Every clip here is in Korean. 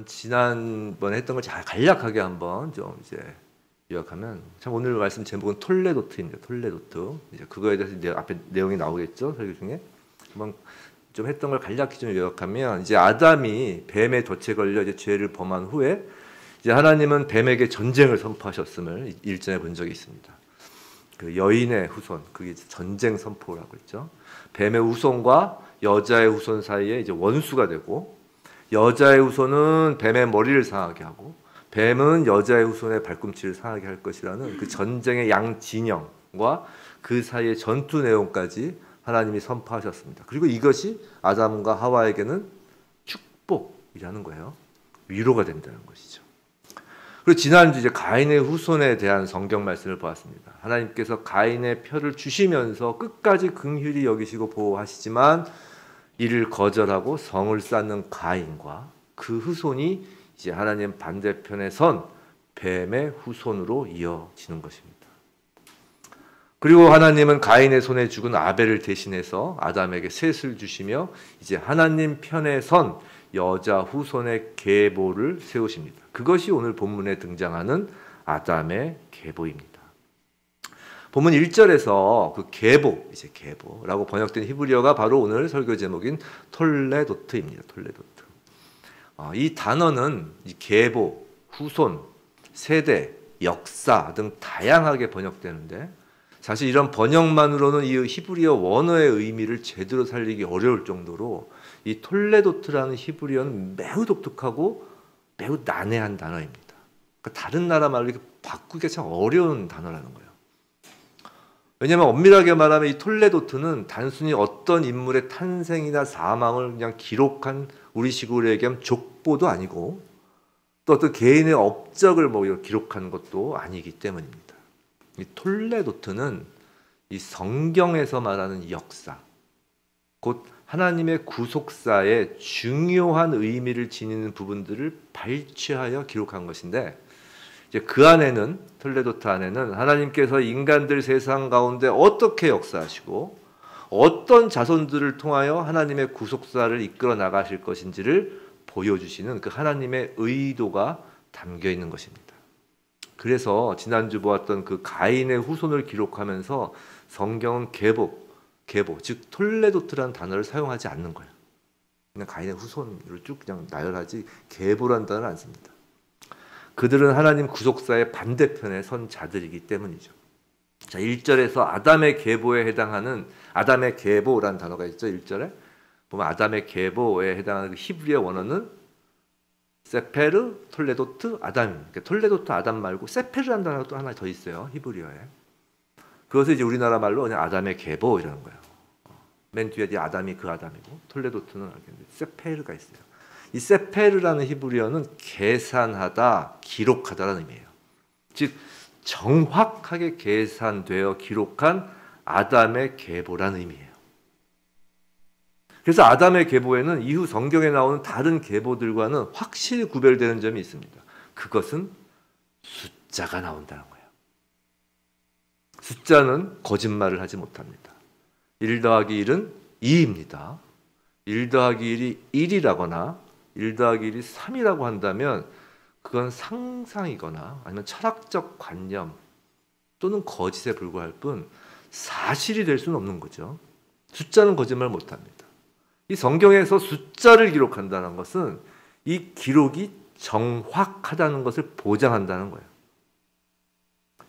지난번에 했던 걸 잘 간략하게 한번 좀 이제 요약하면, 참 오늘 말씀 제목은 톨레도트입니다. 톨레도트. 이제 그거에 대해서 이제 앞에 내용이 나오겠죠, 설교 중에. 한번 좀 했던 걸 간략히 좀 요약하면, 이제 아담이 뱀의 덫에 걸려 이제 죄를 범한 후에 이제 하나님은 뱀에게 전쟁을 선포하셨음을 일전에 본 적이 있습니다. 그 여인의 후손, 그게 전쟁 선포라고 했죠. 뱀의 후손과 여자의 후손 사이에 이제 원수가 되고, 여자의 후손은 뱀의 머리를 상하게 하고, 뱀은 여자의 후손의 발꿈치를 상하게 할 것이라는 그 전쟁의 양 진영과 그 사이의 전투 내용까지 하나님이 선포하셨습니다. 그리고 이것이 아담과 하와에게는 축복이라는 거예요. 위로가 된다는 것이죠. 그리고 지난주 이제 가인의 후손에 대한 성경 말씀을 보았습니다. 하나님께서 가인의 표를 주시면서 끝까지 긍휼히 여기시고 보호하시지만 이를 거절하고 성을 쌓는 가인과 그 후손이 이제 하나님 반대편에 선 뱀의 후손으로 이어지는 것입니다. 그리고 하나님은 가인의 손에 죽은 아벨을 대신해서 아담에게 셋을 주시며 이제 하나님 편에 선 여자 후손의 계보를 세우십니다. 그것이 오늘 본문에 등장하는 아담의 계보입니다. 본문 1절에서 그 계보, 이제 계보라고 번역된 히브리어가 바로 오늘 설교 제목인 톨레도트입니다. 톨레도트. 이 단어는 이 계보, 후손, 세대, 역사 등 다양하게 번역되는데, 사실 이런 번역만으로는 이 히브리어 원어의 의미를 제대로 살리기 어려울 정도로 이 톨레도트라는 히브리어는 매우 독특하고 매우 난해한 단어입니다. 그러니까 다른 나라 말로 이렇게 바꾸기가 참 어려운 단어라는 거예요. 왜냐하면 엄밀하게 말하면 이 톨레도트는 단순히 어떤 인물의 탄생이나 사망을 그냥 기록한 우리식으로 얘기하면 족보도 아니고, 또 어떤 개인의 업적을 기록한 것도 아니기 때문입니다. 이 톨레도트는 이 성경에서 말하는 역사, 곧 하나님의 구속사의 중요한 의미를 지니는 부분들을 발췌하여 기록한 것인데, 이제 그 안에는, 톨레도트 안에는 하나님께서 인간들 세상 가운데 어떻게 역사하시고 어떤 자손들을 통하여 하나님의 구속사를 이끌어 나가실 것인지를 보여주시는 그 하나님의 의도가 담겨 있는 것입니다. 그래서 지난주 보았던 그 가인의 후손을 기록하면서 성경은 계보, 즉 톨레도트라는 단어를 사용하지 않는 거예요. 그냥 가인의 후손을 쭉 그냥 나열하지 계보라는 단어를 안 씁니다. 그들은 하나님 구속사의 반대편에 선 자들이기 때문이죠. 자, 1절에서 아담의 계보에 해당하는, 아담의 계보라는 단어가 있죠. 1절에 보면 아담의 계보에 해당하는 그 히브리어 원어는 세페르, 톨레도트, 아담입니다. 그러니까 톨레도트 아담 말고 세페르라는 단어가 또 하나 더 있어요, 히브리어에. 그것을 이제 우리나라 말로 그냥 아담의 계보 이라는 거예요. 맨 뒤에 아담이 그 아담이고, 톨레도트는 세페르가 있어요. 이 세페르라는 히브리어는 계산하다, 기록하다라는 의미예요. 즉 정확하게 계산되어 기록한 아담의 계보라는 의미예요. 그래서 아담의 계보에는 이후 성경에 나오는 다른 계보들과는 확실히 구별되는 점이 있습니다. 그것은 숫자가 나온다는 거예요. 숫자는 거짓말을 하지 못합니다. 1 더하기 1은 2입니다. 1 더하기 1이 1이라거나 1 더하기 1이 3이라고 한다면 그건 상상이거나 아니면 철학적 관념 또는 거짓에 불과할 뿐 사실이 될 수는 없는 거죠. 숫자는 거짓말 못합니다. 이 성경에서 숫자를 기록한다는 것은 이 기록이 정확하다는 것을 보장한다는 거예요.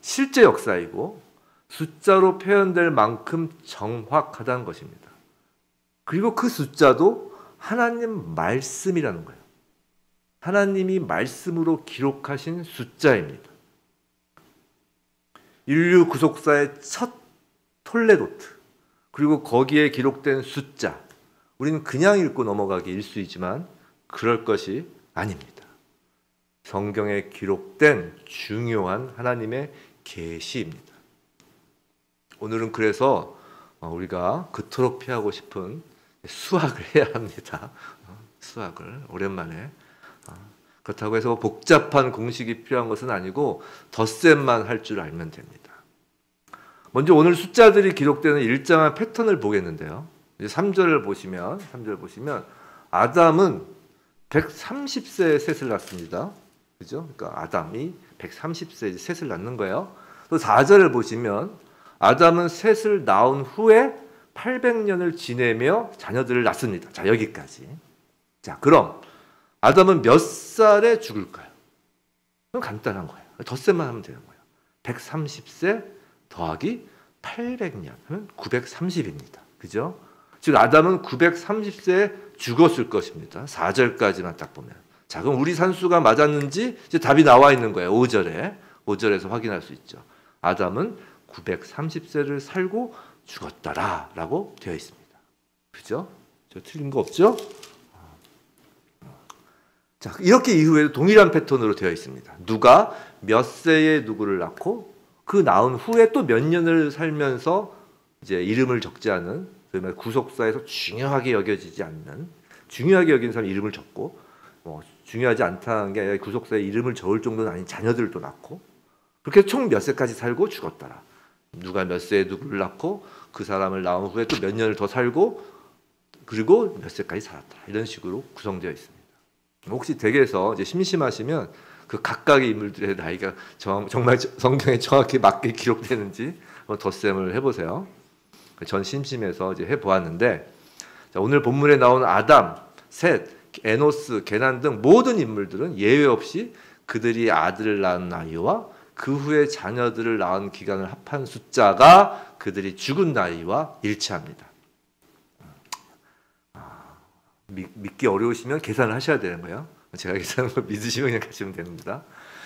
실제 역사이고 숫자로 표현될 만큼 정확하다는 것입니다. 그리고 그 숫자도 하나님 말씀이라는 거예요. 하나님이 말씀으로 기록하신 숫자입니다. 인류 구속사의 첫 톨레도트, 그리고 거기에 기록된 숫자, 우리는 그냥 읽고 넘어가기 일쑤이지만 그럴 것이 아닙니다. 성경에 기록된 중요한 하나님의 계시입니다. 오늘은 그래서 우리가 그토록 피하고 싶은 수학을 해야 합니다. 수학을 오랜만에. 그렇다고 해서 복잡한 공식이 필요한 것은 아니고 덧셈만 할 줄 알면 됩니다. 먼저 오늘 숫자들이 기록되는 일정한 패턴을 보겠는데요. 이제 3절을 보시면 아담은 130세에 셋을 낳습니다. 그죠? 그러니까 아담이 130세에 셋을 낳는 거예요. 또 4절을 보시면 아담은 셋을 낳은 후에 800년을 지내며 자녀들을 낳습니다. 자, 여기까지. 자, 그럼 아담은 몇 살에 죽을까요? 그럼 간단한 거예요. 덧셈만 하면 되는 거예요. 130세 더하기 800년 하면 930입니다. 그죠? 즉 아담은 930세에 죽었을 것입니다. 4절까지만 딱 보면. 자, 그럼 우리 산수가 맞았는지 이제 답이 나와 있는 거예요. 5절에서 확인할 수 있죠. 아담은 930세를 살고 죽었다라고 되어 있습니다. 그죠? 저 틀린 거 없죠? 자, 이렇게 이후에도 동일한 패턴으로 되어 있습니다. 누가 몇 세에 누구를 낳고 그 낳은 후에 또 몇 년을 살면서 이제 이름을 적지 않은, 그러면 구속사에서 중요하게 여겨지지 않는, 중요하게 여기는 사람 이름을 적고 중요하지 않다는 게 아니라 구속사에 이름을 적을 정도는 아닌 자녀들도 낳고, 그렇게 총 몇 세까지 살고 죽었더라. 누가 몇 세에 누구를 낳고 그 사람을 낳은 후에 또 몇 년을 더 살고 그리고 몇 세까지 살았더라. 이런 식으로 구성되어 있습니다. 혹시 댁에서 이제 심심하시면 그 각각의 인물들의 나이가 정말 성경에 정확히 맞게 기록되는지 한번 덧셈을 해보세요. 전 심심해서 이제 해보았는데, 자, 오늘 본문에 나온 아담, 셋, 에노스, 게난 등 모든 인물들은 예외 없이 그들이 아들을 낳은 나이와 그 후에 자녀들을 낳은 기간을 합한 숫자가 그들이 죽은 나이와 일치합니다. 믿기 어려우시면 계산을 하셔야 되는 거예요. 제가 계산한 걸 믿으시면 그냥 가시면 됩니다.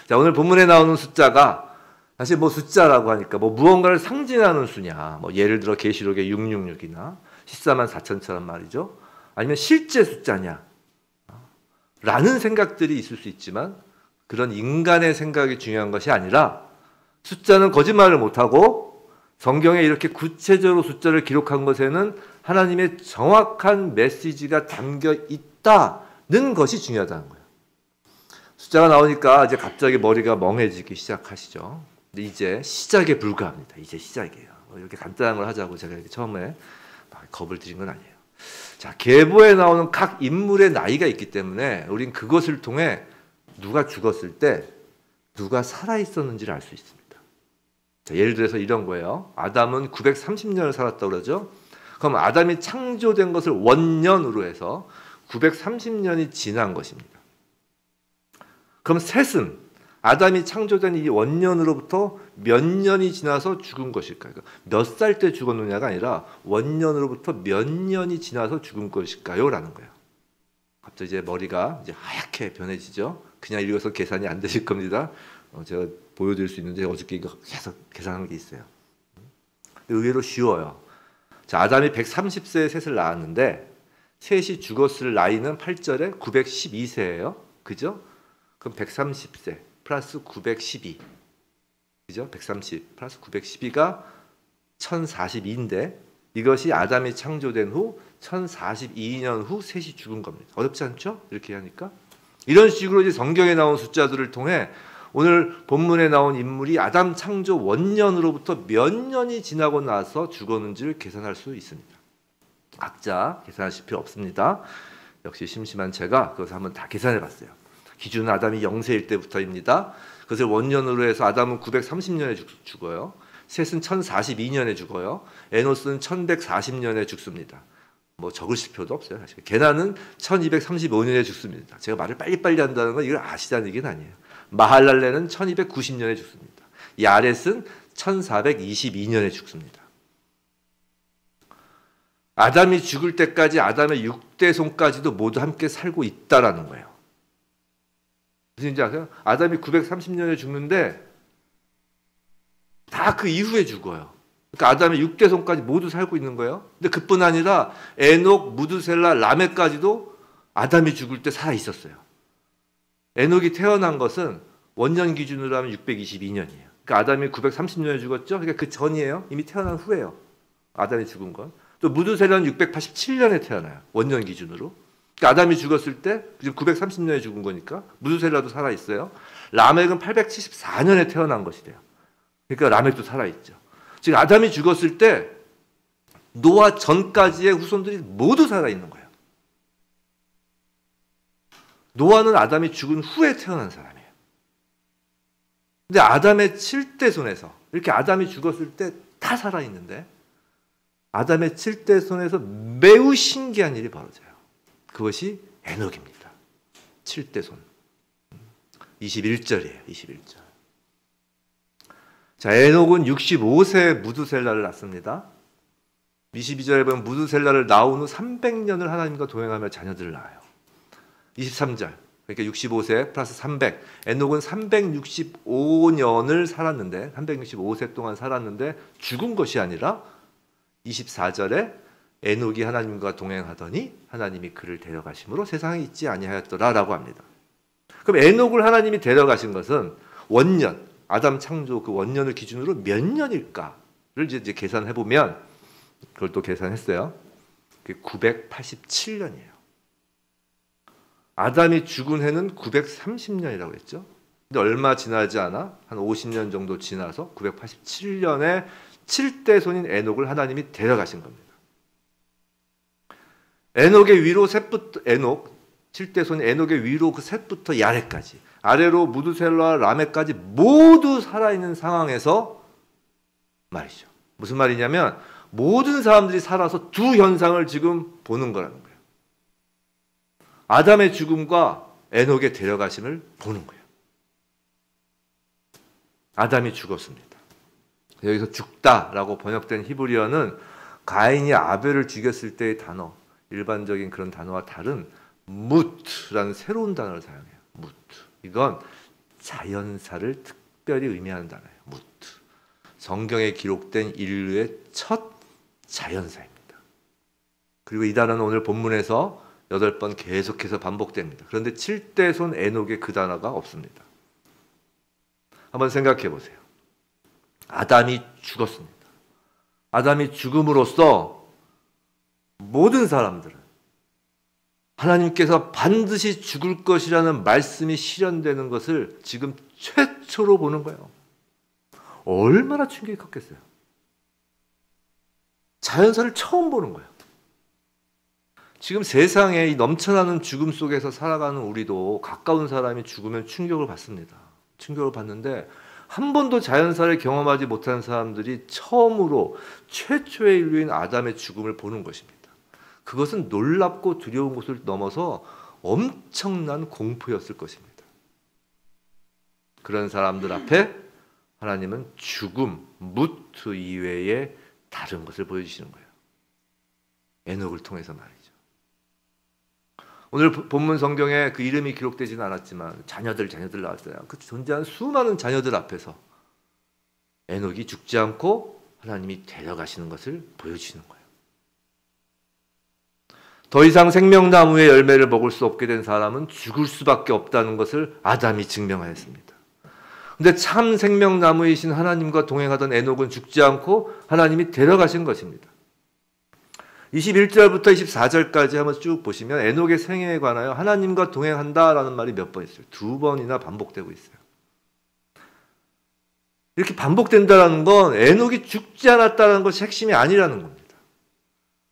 자, 오늘 본문에 나오는 숫자가 사실 뭐 숫자라고 하니까 뭐 무언가를 상징하는 수냐, 뭐 예를 들어 계시록의 666이나 14만 4천처럼 말이죠. 아니면 실제 숫자냐 라는 생각들이 있을 수 있지만, 그런 인간의 생각이 중요한 것이 아니라 숫자는 거짓말을 못하고 성경에 이렇게 구체적으로 숫자를 기록한 것에는 하나님의 정확한 메시지가 담겨 있다는 것이 중요하다는 거예요. 숫자가 나오니까 이제 갑자기 머리가 멍해지기 시작하시죠. 근데 이제 시작에 불과합니다. 이제 시작이에요. 이렇게 간단한 걸 하자고 제가 이렇게 처음에 겁을 드린 건 아니에요. 자, 계보에 나오는 각 인물의 나이가 있기 때문에 우린 그것을 통해 누가 죽었을 때 누가 살아있었는지를 알 수 있습니다. 자, 예를 들어서 이런 거예요. 아담은 930년을 살았다고 그러죠. 그럼 아담이 창조된 것을 원년으로 해서 930년이 지난 것입니다. 그럼 셋은 아담이 창조된 이 원년으로부터 몇 년이 지나서 죽은 것일까요? 몇 살 때 죽었느냐가 아니라 원년으로부터 몇 년이 지나서 죽은 것일까요? 라는 거예요. 갑자기 이제 머리가 이제 하얗게 변해지죠. 그냥 읽어서 계산이 안 되실 겁니다. 제가 보여드릴 수 있는데 어저께 이거 계속 계산한 게 있어요. 의외로 쉬워요. 자, 아담이 130세에 셋을 낳았는데 셋이 죽었을 나이는 8절에 912세예요. 그죠? 그럼 130세 플러스 912. 그죠? 130 플러스 912가 1042인데 이것이 아담이 창조된 후 1042년 후 셋이 죽은 겁니다. 어렵지 않죠? 이렇게 하니까. 이런 식으로 이제 성경에 나온 숫자들을 통해 오늘 본문에 나온 인물이 아담 창조 원년으로부터 몇 년이 지나고 나서 죽었는지를 계산할 수 있습니다. 각자 계산하실 필요 없습니다. 역시 심심한 제가 그것을 한번 다 계산해 봤어요. 기준 아담이 0세일 때부터입니다. 그것을 원년으로 해서 아담은 930년에 죽어요. 셋은 1042년에 죽어요. 에노스는 1140년에 죽습니다. 뭐 적으실 필요도 없어요. 사실. 게나는 1235년에 죽습니다. 제가 말을 빨리빨리 한다는 건 이걸 아시다는 얘기는 아니에요. 마할랄레는 1290년에 죽습니다. 야렛은 1422년에 죽습니다. 아담이 죽을 때까지 아담의 6대손까지도 모두 함께 살고 있다라는 거예요. 무슨 얘기인지 아세요? 아담이 930년에 죽는데 다 그 이후에 죽어요. 그러니까 아담의 6대손까지 모두 살고 있는 거예요. 근데 그뿐 아니라 에녹, 무드셀라, 라멕까지도 아담이 죽을 때 살아 있었어요. 에녹이 태어난 것은 원년 기준으로 하면 622년이에요. 그러니까 아담이 930년에 죽었죠. 그러니까 그 전이에요. 이미 태어난 후예요. 아담이 죽은 건. 또 무드셀라는 687년에 태어나요. 원년 기준으로. 그러니까 아담이 죽었을 때 930년에 죽은 거니까 무드셀라도 살아 있어요. 라멕은 874년에 태어난 것이래요. 그러니까 라멕도 살아 있죠. 즉 아담이 죽었을 때 노아 전까지의 후손들이 모두 살아 있는 거예요. 노아는 아담이 죽은 후에 태어난 사람이에요. 근데 아담의 7대 손에서, 이렇게 아담이 죽었을 때 다 살아있는데 아담의 7대 손에서 매우 신기한 일이 벌어져요. 그것이 에녹입니다. 7대 손. 21절이에요. 21절. 자, 에녹은 65세에 무두셀라를 낳습니다. 22절에 보면 무두셀라를 낳은 후 300년을 하나님과 동행하며 자녀들을 낳아요. 23절. 그러니까 65세 플러스 300. 에녹은 365년을 살았는데 365세 동안 살았는데 죽은 것이 아니라 24절에 에녹이 하나님과 동행하더니 하나님이 그를 데려가심으로 세상에 있지 아니하였더라라고 합니다. 그럼 에녹을 하나님이 데려가신 것은 원년, 아담 창조 그 원년을 기준으로 몇 년일까를 이제 계산해 보면 그걸 또 계산했어요. 그게 987년이에요. 아담이 죽은 해는 930년이라고 했죠. 근데 얼마 지나지 않아 한 50년 정도 지나서 987년에 7대 손인 에녹을 하나님이 데려가신 겁니다. 에녹의 위로 셋부터 에녹 7대 손인 에녹의 위로 그 셋부터 야레까지 아래로 무두셀라와 라멕까지 모두 살아있는 상황에서 말이죠. 무슨 말이냐면 모든 사람들이 살아서 두 현상을 지금 보는 거라는 거예요. 아담의 죽음과 에녹의 데려가심을 보는 거예요. 아담이 죽었습니다. 여기서 죽다라고 번역된 히브리어는 가인이 아벨을 죽였을 때의 단어, 일반적인 그런 단어와 다른 무트라는 새로운 단어를 사용해요. 무트. 이건 자연사를 특별히 의미하는 단어예요. 무트. 성경에 기록된 인류의 첫 자연사입니다. 그리고 이 단어는 오늘 본문에서 8번 계속해서 반복됩니다. 그런데 7대 손 에녹에 그 단어가 없습니다. 한번 생각해 보세요. 아담이 죽었습니다. 아담이 죽음으로써 모든 사람들은 하나님께서 반드시 죽을 것이라는 말씀이 실현되는 것을 지금 최초로 보는 거예요. 얼마나 충격이 컸겠어요. 자연사를 처음 보는 거예요. 지금 세상에 이 넘쳐나는 죽음 속에서 살아가는 우리도 가까운 사람이 죽으면 충격을 받습니다. 충격을 받는데 한 번도 자연사를 경험하지 못한 사람들이 처음으로 최초의 인류인 아담의 죽음을 보는 것입니다. 그것은 놀랍고 두려운 것을 넘어서 엄청난 공포였을 것입니다. 그런 사람들 앞에 하나님은 죽음, 무트 이외에 다른 것을 보여주시는 거예요. 에녹을 통해서 말이죠. 오늘 본문 성경에 그 이름이 기록되지는 않았지만 자녀들 나왔어요. 그 존재하는 수많은 자녀들 앞에서 에녹이 죽지 않고 하나님이 데려가시는 것을 보여주시는 거예요. 더 이상 생명나무의 열매를 먹을 수 없게 된 사람은 죽을 수밖에 없다는 것을 아담이 증명하였습니다. 근데 참 생명나무이신 하나님과 동행하던 에녹은 죽지 않고 하나님이 데려가신 것입니다. 21절부터 24절까지 한번 쭉 보시면 에녹의 생애에 관하여 하나님과 동행한다라는 말이 몇 번 있어요. 2번이나 반복되고 있어요. 이렇게 반복된다는 건 에녹이 죽지 않았다는 것이 핵심이 아니라는 겁니다.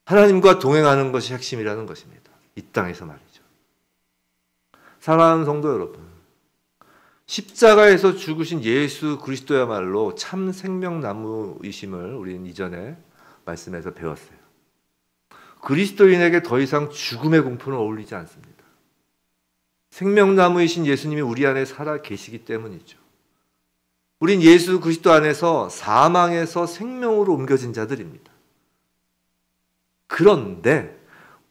하나님과 동행하는 것이 핵심이라는 것입니다. 이 땅에서 말이죠. 사랑하는 성도 여러분, 십자가에서 죽으신 예수 그리스도야말로 참 생명나무이심을 우리는 이전에 말씀에서 배웠어요. 그리스도인에게 더 이상 죽음의 공포는 어울리지 않습니다. 생명나무이신 예수님이 우리 안에 살아 계시기 때문이죠. 우린 예수 그리스도 안에서 사망에서 생명으로 옮겨진 자들입니다. 그런데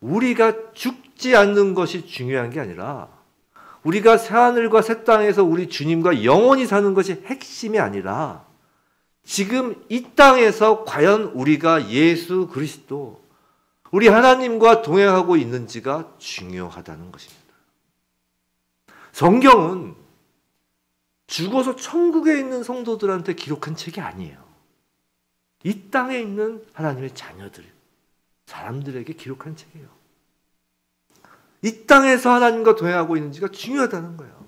우리가 죽지 않는 것이 중요한 게 아니라 우리가 새하늘과 새 땅에서 우리 주님과 영원히 사는 것이 핵심이 아니라 지금 이 땅에서 과연 우리가 예수 그리스도 우리 하나님과 동행하고 있는지가 중요하다는 것입니다. 성경은 죽어서 천국에 있는 성도들한테 기록한 책이 아니에요. 이 땅에 있는 하나님의 자녀들, 사람들에게 기록한 책이에요. 이 땅에서 하나님과 동행하고 있는지가 중요하다는 거예요.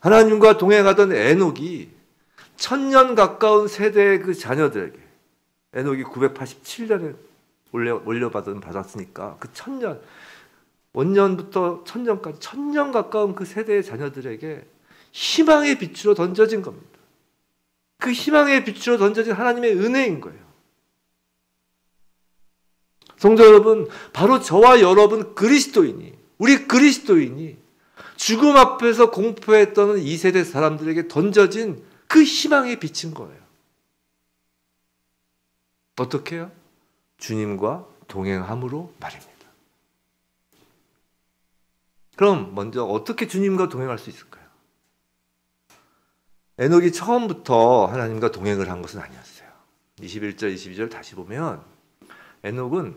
하나님과 동행하던 에녹이 1000년 가까운 세대의 그 자녀들에게 에녹이 987년에 올려받았으니까 그 1000년 원년부터 천년까지 천년 가까운 그 세대의 자녀들에게 희망의 빛으로 던져진 겁니다. 그 희망의 빛으로 던져진 하나님의 은혜인 거예요. 성도 여러분, 바로 저와 여러분 그리스도인이, 우리 그리스도인이 죽음 앞에서 공포에 떠는 이 세대 사람들에게 던져진 그 희망의 빛인 거예요. 어떻게 해요? 주님과 동행함으로 말입니다. 그럼 먼저 어떻게 주님과 동행할 수 있을까요? 에녹이 처음부터 하나님과 동행을 한 것은 아니었어요. 21절, 22절 다시 보면 에녹은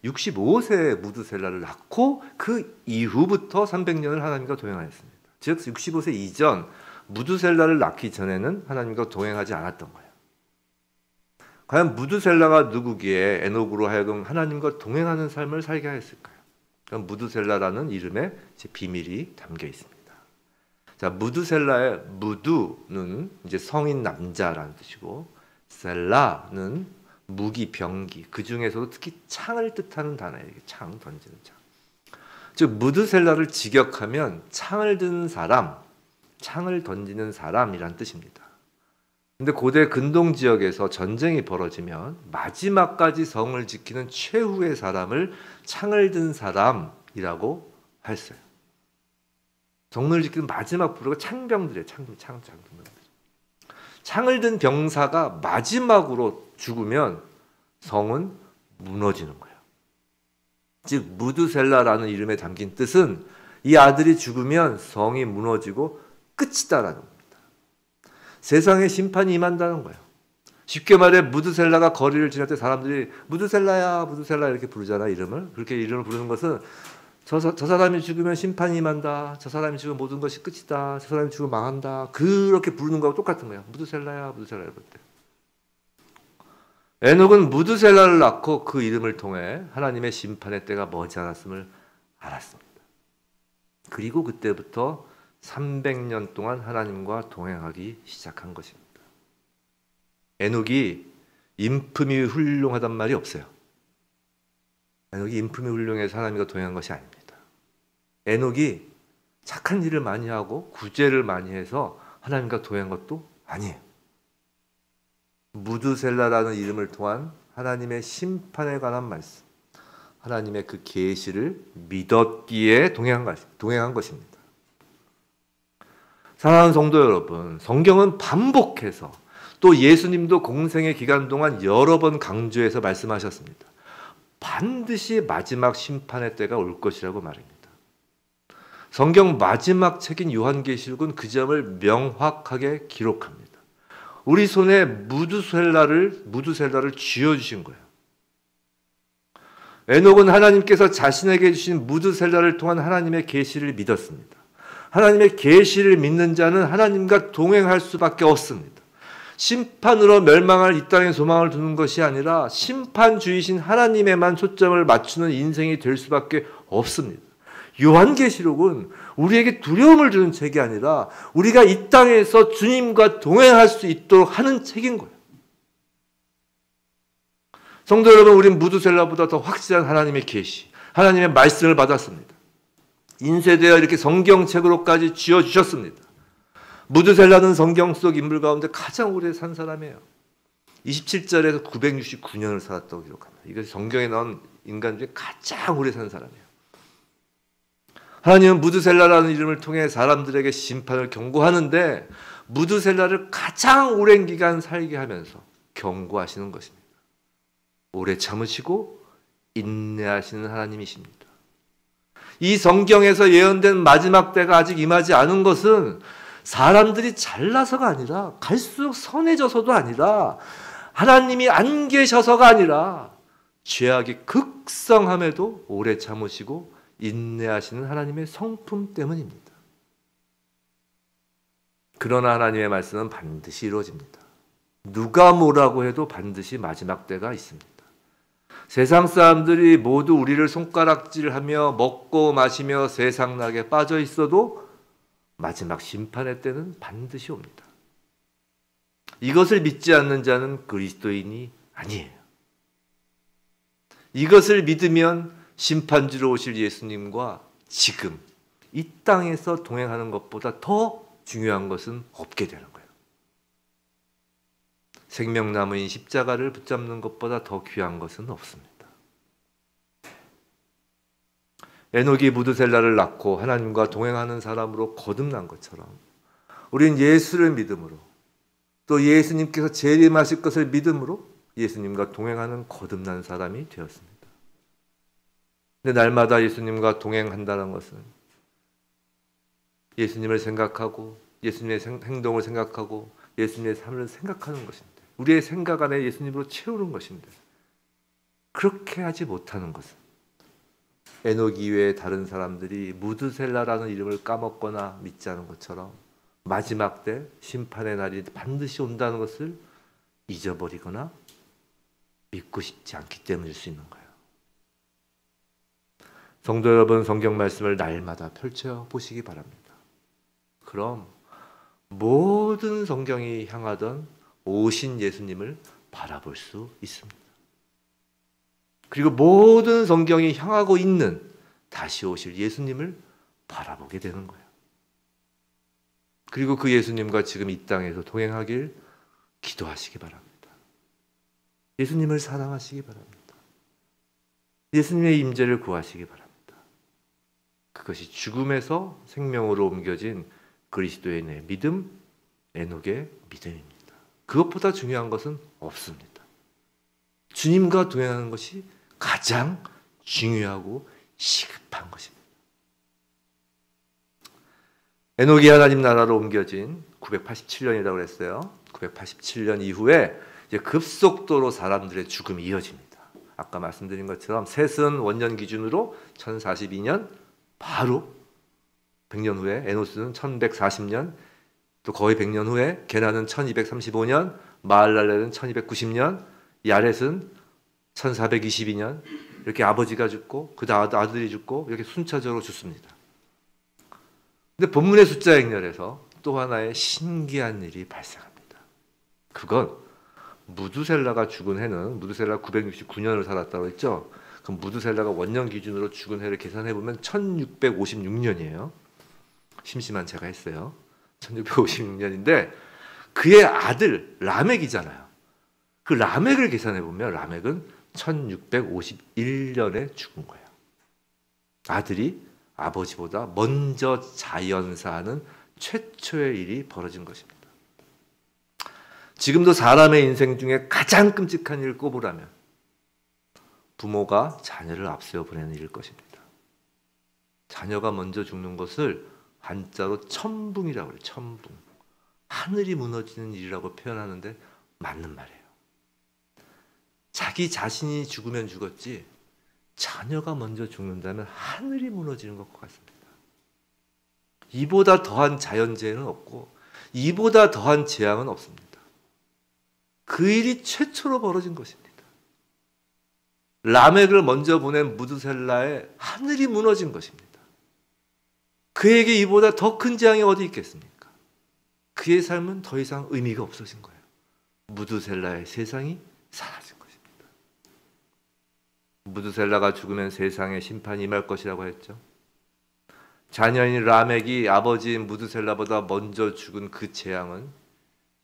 65세에 무드셀라를 낳고 그 이후부터 300년을 하나님과 동행하였습니다. 즉 65세 이전 무드셀라를 낳기 전에는 하나님과 동행하지 않았던 거예요. 과연 무드셀라가 누구기에 에녹으로 하여금 하나님과 동행하는 삶을 살게 하였을까요? 그럼 무드셀라라는 이름에 비밀이 담겨 있습니다. 자, 무드셀라의 무두는 이제 성인 남자라는 뜻이고, 셀라는 무기, 병기, 그 중에서도 특히 창을 뜻하는 단어예요. 창, 던지는 창. 즉 무드셀라를 직역하면 창을 드는 사람, 창을 던지는 사람이란 뜻입니다. 근데 고대 근동 지역에서 전쟁이 벌어지면 마지막까지 성을 지키는 최후의 사람을 창을 든 사람이라고 했어요. 성을 지키는 마지막 부류가 창병들이에요. 창을 든 병사가 마지막으로 죽으면 성은 무너지는 거예요. 즉 무드셀라라는 이름에 담긴 뜻은 이 아들이 죽으면 성이 무너지고 끝이다라는 겁니다. 세상에 심판이 임한다는 거예요. 쉽게 말해 무드셀라가 거리를 지날 때 사람들이 무드셀라야 무드셀라 이렇게 부르잖아, 이름을. 그렇게 이름을 부르는 것은 저 사람이 죽으면 심판이 임한다, 저 사람이 죽으면 모든 것이 끝이다, 저 사람이 죽으면 망한다, 그렇게 부르는 거하고 똑같은 거예요. 무드셀라야 무드셀라 이럴 때. 에녹은 무드셀라를 낳고 그 이름을 통해 하나님의 심판의 때가 머지않았음을 알았습니다. 그리고 그때부터 300년 동안 하나님과 동행하기 시작한 것입니다. 에녹이 인품이 훌륭하단 말이 없어요. 에녹이 인품이 훌륭해서 하나님과 동행한 것이 아닙니다. 에녹이 착한 일을 많이 하고 구제를 많이 해서 하나님과 동행한 것도 아니에요. 무드셀라라는 이름을 통한 하나님의 심판에 관한 말씀, 하나님의 그 계시를 믿었기에 동행한 것입니다. 사랑하는 성도 여러분, 성경은 반복해서 또 예수님도 공생의 기간 동안 여러 번 강조해서 말씀하셨습니다. 반드시 마지막 심판의 때가 올 것이라고 말입니다. 성경 마지막 책인 요한계시록은 그 점을 명확하게 기록합니다. 우리 손에 무드셀라를 쥐어주신 거예요. 에녹은 하나님께서 자신에게 주신 무드셀라를 통한 하나님의 계시를 믿었습니다. 하나님의 계시를 믿는 자는 하나님과 동행할 수밖에 없습니다. 심판으로 멸망할 이 땅에 소망을 두는 것이 아니라 심판주이신 하나님에만 초점을 맞추는 인생이 될 수밖에 없습니다. 요한계시록은 우리에게 두려움을 주는 책이 아니라 우리가 이 땅에서 주님과 동행할 수 있도록 하는 책인 거예요. 성도 여러분, 우리는 무드셀라보다 더 확실한 하나님의 계시, 하나님의 말씀을 받았습니다. 인쇄되어 이렇게 성경책으로까지 쥐어주셨습니다. 무드셀라는 성경 속 인물 가운데 가장 오래 산 사람이에요. 27절에서 969년을 살았다고 기록합니다. 이것이 성경에 나온 인간 중에 가장 오래 산 사람이에요. 하나님은 무드셀라라는 이름을 통해 사람들에게 심판을 경고하는데 무드셀라를 가장 오랜 기간 살게 하면서 경고하시는 것입니다. 오래 참으시고 인내하시는 하나님이십니다. 이 성경에서 예언된 마지막 때가 아직 임하지 않은 것은 사람들이 잘나서가 아니라, 갈수록 선해져서도 아니라, 하나님이 안 계셔서가 아니라 죄악이 극성함에도 오래 참으시고 인내하시는 하나님의 성품 때문입니다. 그러나 하나님의 말씀은 반드시 이루어집니다. 누가 뭐라고 해도 반드시 마지막 때가 있습니다. 세상 사람들이 모두 우리를 손가락질하며 먹고 마시며 세상락에 빠져 있어도 마지막 심판의 때는 반드시 옵니다. 이것을 믿지 않는 자는 그리스도인이 아니에요. 이것을 믿으면 심판주로 오실 예수님과 지금 이 땅에서 동행하는 것보다 더 중요한 것은 없게 되는 거예요. 생명나무인 십자가를 붙잡는 것보다 더 귀한 것은 없습니다. 에녹이 무드셀라를 낳고 하나님과 동행하는 사람으로 거듭난 것처럼 우리는 예수를 믿음으로 또 예수님께서 재림하실 것을 믿음으로 예수님과 동행하는 거듭난 사람이 되었습니다. 근데 날마다 예수님과 동행한다는 것은 예수님을 생각하고 예수님의 행동을 생각하고 예수님의 삶을 생각하는 것인데 우리의 생각 안에 예수님으로 채우는 것인데 그렇게 하지 못하는 것은 에녹 이외의 다른 사람들이 무드셀라라는 이름을 까먹거나 믿지 않은 것처럼 마지막 때 심판의 날이 반드시 온다는 것을 잊어버리거나 믿고 싶지 않기 때문일 수 있는 거예요. 성도 여러분, 성경 말씀을 날마다 펼쳐보시기 바랍니다. 그럼 모든 성경이 향하던 오신 예수님을 바라볼 수 있습니다. 그리고 모든 성경이 향하고 있는 다시 오실 예수님을 바라보게 되는 거예요. 그리고 그 예수님과 지금 이 땅에서 동행하길 기도하시기 바랍니다. 예수님을 사랑하시기 바랍니다. 예수님의 임재를 구하시기 바랍니다. 그것이 죽음에서 생명으로 옮겨진 그리스도인의 믿음, 에녹의 믿음입니다. 그것보다 중요한 것은 없습니다. 주님과 동행하는 것이 가장 중요하고 시급한 것입니다. 에녹이 하나님 나라로 옮겨진 987년이라고 그랬어요. 987년 이후에 이제 급속도로 사람들의 죽음이 이어집니다. 아까 말씀드린 것처럼 셋은 원년 기준으로 1042년 바로 100년 후에 에노스는 1140년 또 거의 100년 후에 게나는 1235년 마할랄렐은 1290년 야렛은 1422년 이렇게 아버지가 죽고 그 다음 아들이 죽고 이렇게 순차적으로 죽습니다. 근데 본문의 숫자 행렬에서 또 하나의 신기한 일이 발생합니다. 그건 무드셀라가 죽은 해는 무드셀라 969년을 살았다고 했죠. 그럼 무드셀라가 원년 기준으로 죽은 해를 계산해 보면 1656년이에요. 심심한 제가 했어요. 1656년인데 그의 아들 라멕이잖아요. 그 라멕을 계산해 보면 라멕은 1651년에 죽은 거예요. 아들이 아버지보다 먼저 자연사하는 최초의 일이 벌어진 것입니다. 지금도 사람의 인생 중에 가장 끔찍한 일을 꼽으라면 부모가 자녀를 앞세워 보내는 일일 것입니다. 자녀가 먼저 죽는 것을 한자로 천붕이라고 해요. 천붕. 하늘이 무너지는 일이라고 표현하는데 맞는 말이에요. 자기 자신이 죽으면 죽었지 자녀가 먼저 죽는다면 하늘이 무너지는 것과 같습니다. 이보다 더한 자연재해는 없고 이보다 더한 재앙은 없습니다. 그 일이 최초로 벌어진 것입니다. 라멕을 먼저 보낸 무드셀라의 하늘이 무너진 것입니다. 그에게 이보다 더 큰 재앙이 어디 있겠습니까? 그의 삶은 더 이상 의미가 없어진 거예요. 무드셀라의 세상이 사라진 것입니다. 무드셀라가 죽으면 세상에 심판이 임할 것이라고 했죠. 자녀인 라멕이 아버지인 무드셀라보다 먼저 죽은 그 재앙은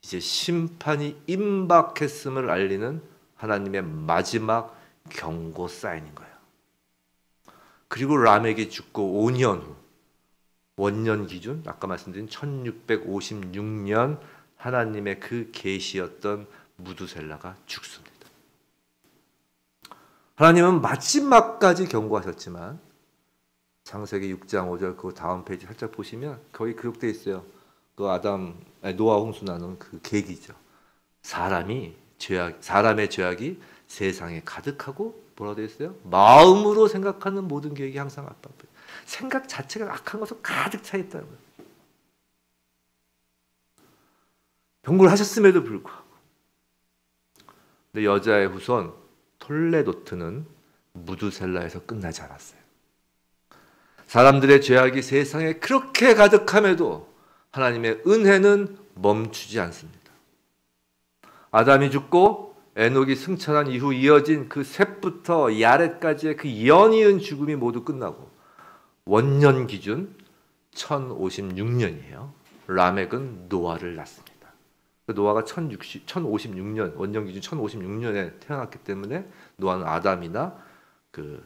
이제 심판이 임박했음을 알리는 하나님의 마지막 경고 사인인 거예요. 그리고 라멕이 죽고 5년 후 원년 기준 아까 말씀드린 1656년 하나님의 그 계시였던 무드셀라가 죽습니다. 하나님은 마지막까지 경고하셨지만 창세기 6장 5절 그 다음 페이지 살짝 보시면 거기 기록되어 있어요. 그 노아 홍수 나는 그 계기죠. 사람의 죄악이 세상에 가득하고 뭐라고 되어 있어요? 마음으로 생각하는 모든 계획이 항상 악한 생각 자체가 악한 것으로 가득 차 있다는 거예요. 경고를 하셨음에도 불구하고 근데 여자의 후손 톨레도트는 무드셀라에서 끝나지 않았어요. 사람들의 죄악이 세상에 그렇게 가득함에도 하나님의 은혜는 멈추지 않습니다. 아담이 죽고 에녹이 승천한 이후 이어진 그 셋부터 야렛까지의 그 연이은 죽음이 모두 끝나고 원년 기준 1056년이에요. 라멕은 노아를 낳습니다. 노아가 1056년, 원년 기준 1056년에 태어났기 때문에 노아는 아담이나 그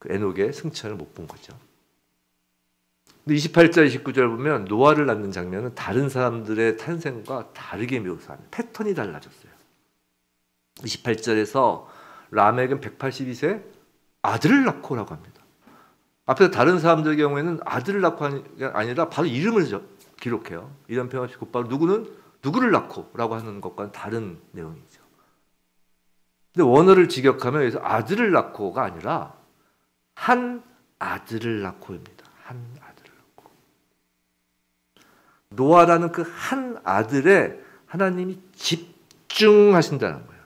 에녹의 승천을 못 본 거죠. 근데 28절, 29절 보면 노아를 낳는 장면은 다른 사람들의 탄생과 다르게 묘사합니다. 패턴이 달라졌어요. 28절에서 라멕은 182세 아들을 낳고라고 합니다. 앞에서 다른 사람들의 경우에는 아들을 낳고 아니라 바로 이름을 기록해요. 이런 표현 없이 곧바로 누구를 낳고라고 하는 것과는 다른 내용이죠. 근데 원어를 직역하면 여기서 아들을 낳고가 아니라 한 아들을 낳고입니다. 한 아들을 낳고. 노아라는 그 한 아들에 하나님이 집중하신다는 거예요.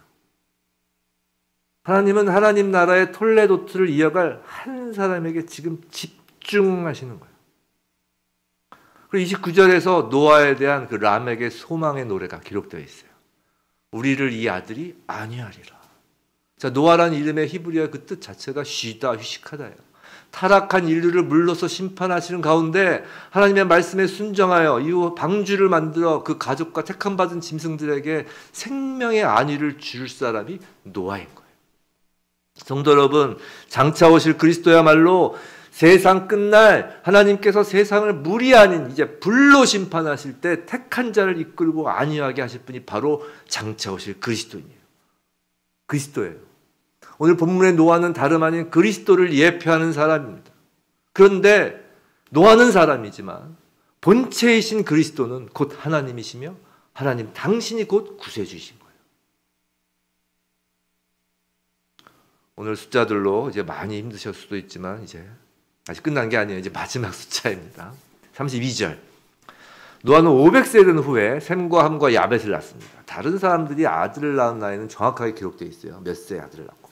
하나님은 하나님 나라의 톨레도트를 이어갈 한 사람에게 지금 집중하시는 거예요. 그리고 29절에서 노아에 대한 그 라멕의 소망의 노래가 기록되어 있어요. 우리를 이 아들이 안위하리라. 자, 노아라는 이름의 히브리어 그 뜻 자체가 쉬다, 휴식하다예요. 타락한 인류를 물로서 심판하시는 가운데 하나님의 말씀에 순종하여 이후 방주를 만들어 그 가족과 택함받은 짐승들에게 생명의 안위를 줄 사람이 노아인 거예요. 성도 여러분, 장차 오실 그리스도야말로 세상 끝날 하나님께서 세상을 물이 아닌 이제 불로 심판하실 때 택한 자를 이끌고 안위하게 하실 분이 바로 장차 오실 그리스도인이에요. 그리스도예요. 오늘 본문의 노아는 다름 아닌 그리스도를 예표하는 사람입니다. 그런데 노아는 사람이지만 본체이신 그리스도는 곧 하나님이시며 하나님 당신이 곧 구세주이신 거예요. 오늘 숫자들로 이제 많이 힘드실 수도 있지만 이제 아직 끝난 게 아니에요. 이제 마지막 숫자입니다. 32절. 노아는 500세 된 후에 셈과 함과 야벳을 낳습니다. 다른 사람들이 아들을 낳은 나이는 정확하게 기록되어 있어요. 몇 세에 아들을 낳고.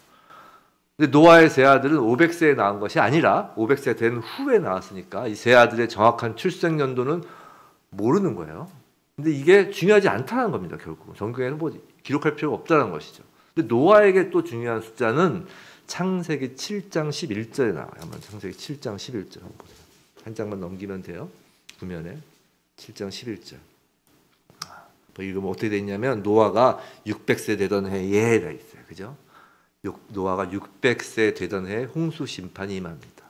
근데 노아의 세 아들은 500세에 낳은 것이 아니라 500세 된 후에 낳았으니까 이 세 아들의 정확한 출생 연도는 모르는 거예요. 근데 이게 중요하지 않다는 겁니다. 결국 성경에는 뭐 기록할 필요가 없다는 것이죠. 근데 노아에게 또 중요한 숫자는 창세기 7장 11절에 나와요. 한번 창세기 7장 11절 한번 보세요. 한 장만 넘기면 돼요. 구면에 7장 11절. 읽으면 어떻게 돼 있냐면 노아가 600세 되던 해에 돼 있어요. 그죠? 노아가 600세 되던 해에 홍수 심판이 임합니다.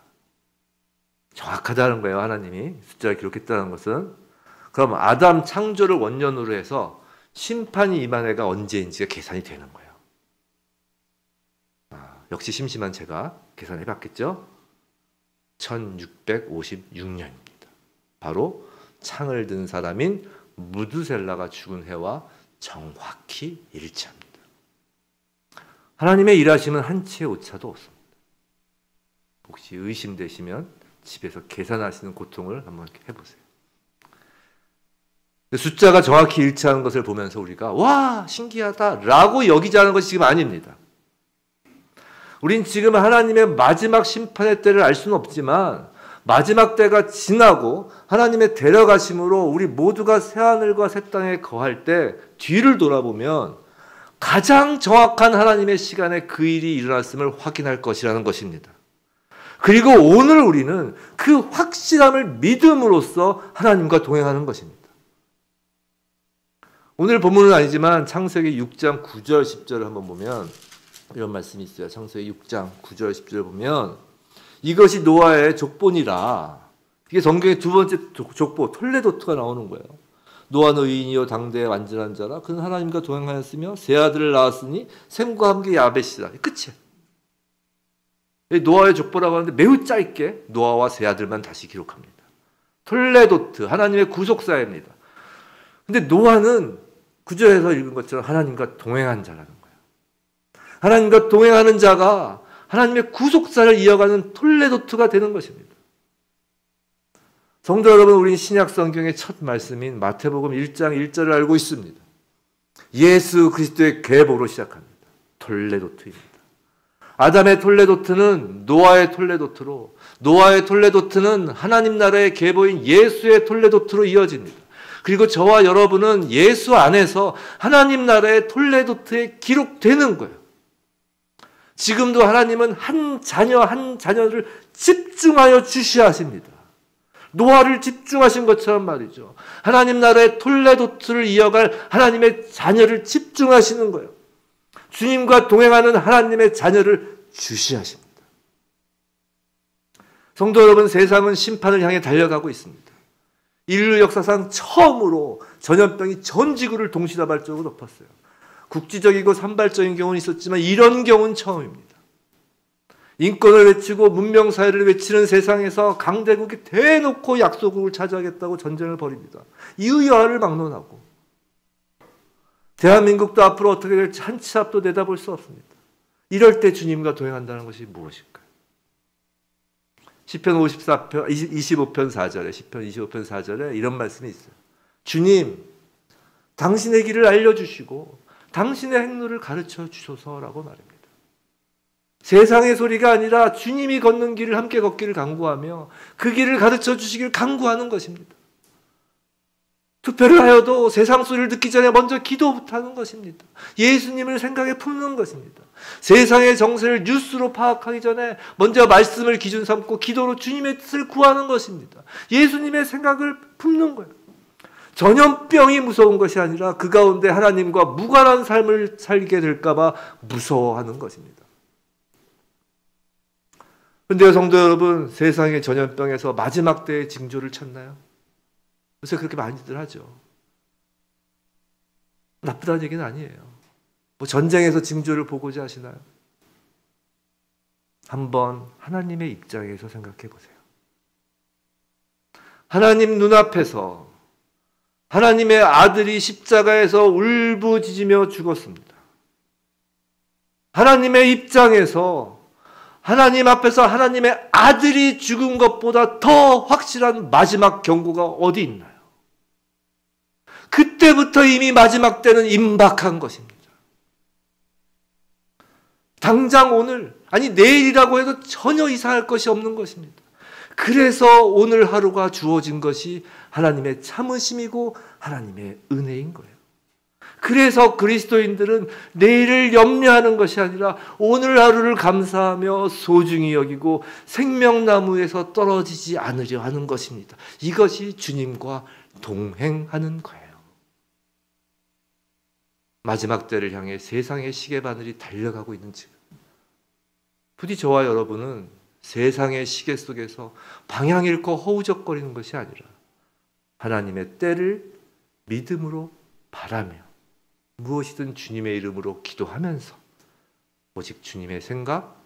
정확하다는 거예요. 하나님이 숫자를 기록했다는 것은. 그럼 아담 창조를 원년으로 해서 심판이 임한 해가 언제인지가 계산이 되는 거예요. 역시 심심한 제가 계산해 봤겠죠? 1656년입니다. 바로 창을 든 사람인 무드셀라가 죽은 해와 정확히 일치합니다. 하나님의 일하심은 한치의 오차도 없습니다. 혹시 의심되시면 집에서 계산하시는 고통을 한번 해보세요. 숫자가 정확히 일치하는 것을 보면서 우리가 와 신기하다라고 여기자는 것이 지금 아닙니다. 우린 지금 하나님의 마지막 심판의 때를 알 수는 없지만 마지막 때가 지나고 하나님의 데려가심으로 우리 모두가 새하늘과 새 땅에 거할 때 뒤를 돌아보면 가장 정확한 하나님의 시간에 그 일이 일어났음을 확인할 것이라는 것입니다. 그리고 오늘 우리는 그 확실함을 믿음으로써 하나님과 동행하는 것입니다. 오늘 본문은 아니지만 창세기 6장 9절 10절을 한번 보면 이런 말씀이 있어요. 창세기 6장 9절 10절 보면 이것이 노아의 족본이라. 이게 성경의 두 번째 족보 톨레도트가 나오는 거예요. 노아는 의인이요 당대의 완전한 자라. 그는 하나님과 동행하였으며 세 아들을 낳았으니 셈과 함께 야벳이라. 끝이에요. 노아의 족보라고 하는데 매우 짧게 노아와 세 아들만 다시 기록합니다. 톨레도트 하나님의 구속사입니다. 근데 노아는 구절에서 읽은 것처럼 하나님과 동행한 자라는 거예요. 하나님과 동행하는 자가 하나님의 구속사를 이어가는 톨레도트가 되는 것입니다. 성도 여러분, 우리는 신약 성경의 첫 말씀인 마태복음 1장 1절을 알고 있습니다. 예수 그리스도의 계보로 시작합니다. 톨레도트입니다. 아담의 톨레도트는 노아의 톨레도트로, 노아의 톨레도트는 하나님 나라의 계보인 예수의 톨레도트로 이어집니다. 그리고 저와 여러분은 예수 안에서 하나님 나라의 톨레도트에 기록되는 거예요. 지금도 하나님은 한 자녀 한 자녀를 집중하여 주시하십니다. 노아를 집중하신 것처럼 말이죠. 하나님 나라의 톨레도트를 이어갈 하나님의 자녀를 집중하시는 거예요. 주님과 동행하는 하나님의 자녀를 주시하십니다. 성도 여러분, 세상은 심판을 향해 달려가고 있습니다. 인류 역사상 처음으로 전염병이 전 지구를 동시다발적으로 덮었어요. 국지적이고 산발적인 경우는 있었지만 이런 경우는 처음입니다. 인권을 외치고 문명사회를 외치는 세상에서 강대국이 대놓고 약소국을 차지하겠다고 전쟁을 벌입니다. 이유야를 막론하고 대한민국도 앞으로 어떻게 될지 한 치 앞도 내다볼 수 없습니다. 이럴 때 주님과 동행한다는 것이 무엇일까요? 시편 25편 4절에 시편 25편 4절에 이런 말씀이 있어요. 주님, 당신의 길을 알려주시고 당신의 행로를 가르쳐 주소서라고 말합니다. 세상의 소리가 아니라 주님이 걷는 길을 함께 걷기를 간구하며 그 길을 가르쳐 주시기를 간구하는 것입니다. 투표를 하여도 세상 소리를 듣기 전에 먼저 기도부터 하는 것입니다. 예수님을 생각에 품는 것입니다. 세상의 정세를 뉴스로 파악하기 전에 먼저 말씀을 기준 삼고 기도로 주님의 뜻을 구하는 것입니다. 예수님의 생각을 품는 거예요. 전염병이 무서운 것이 아니라 그 가운데 하나님과 무관한 삶을 살게 될까 봐 무서워하는 것입니다. 그런데요, 성도 여러분, 세상의 전염병에서 마지막 때의 징조를 찾나요? 요새 그렇게 많이들 하죠. 나쁘다는 얘기는 아니에요. 뭐 전쟁에서 징조를 보고자 하시나요? 한번 하나님의 입장에서 생각해 보세요. 하나님 눈앞에서 하나님의 아들이 십자가에서 울부짖으며 죽었습니다. 하나님의 입장에서 하나님 앞에서 하나님의 아들이 죽은 것보다 더 확실한 마지막 경고가 어디 있나요? 그때부터 이미 마지막 때는 임박한 것입니다. 당장 오늘, 아니 내일이라고 해도 전혀 이상할 것이 없는 것입니다. 그래서 오늘 하루가 주어진 것이 하나님의 참으심이고 하나님의 은혜인 거예요. 그래서 그리스도인들은 내일을 염려하는 것이 아니라 오늘 하루를 감사하며 소중히 여기고 생명나무에서 떨어지지 않으려 하는 것입니다. 이것이 주님과 동행하는 거예요. 마지막 때를 향해 세상의 시계바늘이 달려가고 있는 지금, 부디 저와 여러분은 세상의 시계 속에서 방향 잃고 허우적거리는 것이 아니라 하나님의 때를 믿음으로 바라며 무엇이든 주님의 이름으로 기도하면서 오직 주님의 생각,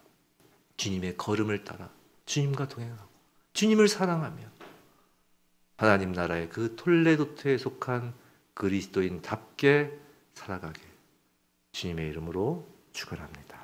주님의 걸음을 따라 주님과 동행하고 주님을 사랑하며 하나님 나라의 그 톨레도트에 속한 그리스도인답게 살아가게 주님의 이름으로 축원합니다.